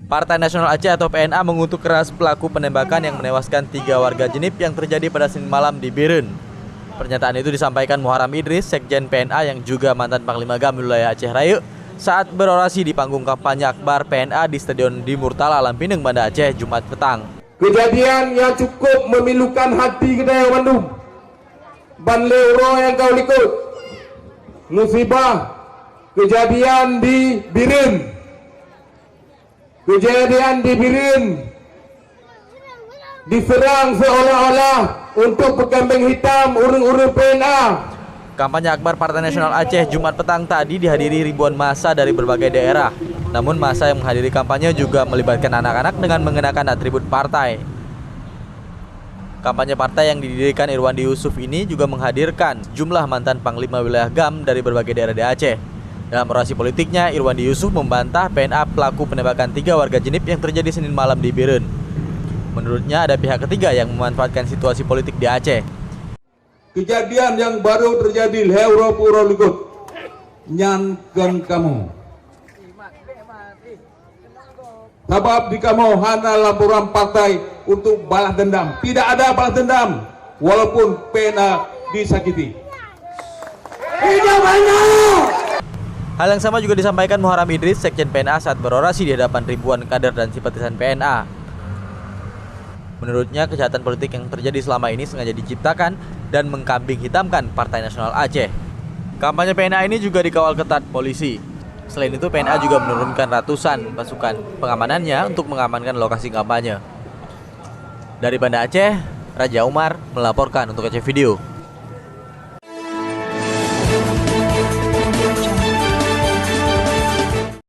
Partai Nasional Aceh atau PNA mengutuk keras pelaku penembakan yang menewaskan 3 warga Jenip yang terjadi pada Senin malam di Biren. Pernyataan itu disampaikan Muharam Idris, Sekjen PNA yang juga mantan Panglima GAM wilayah Aceh Raya, saat berorasi di panggung kampanye akbar PNA di Stadion di Murtala, Lampineng, Banda Aceh, Jumat petang. Kejadian yang cukup memilukan hati kita Bandung. Banleuro yang kau likut. Musibah kejadian di Biren. Kejadian di Biren diserang seolah-olah untuk berkambing hitam urung-urung PNA. Kampanye akbar Partai Nasional Aceh Jumat petang tadi dihadiri ribuan massa dari berbagai daerah. Namun massa yang menghadiri kampanye juga melibatkan anak-anak dengan mengenakan atribut partai. Kampanye partai yang didirikan Irwandi Yusuf ini juga menghadirkan jumlah mantan Panglima wilayah GAM dari berbagai daerah di Aceh. Dalam orasi politiknya, Irwandi Yusuf membantah PNA pelaku penembakan 3 warga Jenip yang terjadi Senin malam di Biren. Menurutnya ada pihak ketiga yang memanfaatkan situasi politik di Aceh. Kejadian yang baru terjadi Leuro Puro Likut nyankan kamu. Sebab di kamu hanya laporan partai untuk balas dendam. Tidak ada balas dendam walaupun PNA disakiti. Tidak banyak. Hal yang sama juga disampaikan Muharam Idris, Sekjen PNA saat berorasi di hadapan ribuan kader dan simpatisan PNA. Menurutnya, kejahatan politik yang terjadi selama ini sengaja diciptakan dan mengkambing hitamkan Partai Nasional Aceh. Kampanye PNA ini juga dikawal ketat polisi. Selain itu, PNA juga menurunkan ratusan pasukan pengamanannya untuk mengamankan lokasi kampanye. Dari Banda Aceh, Raja Umar melaporkan untuk Aceh Video.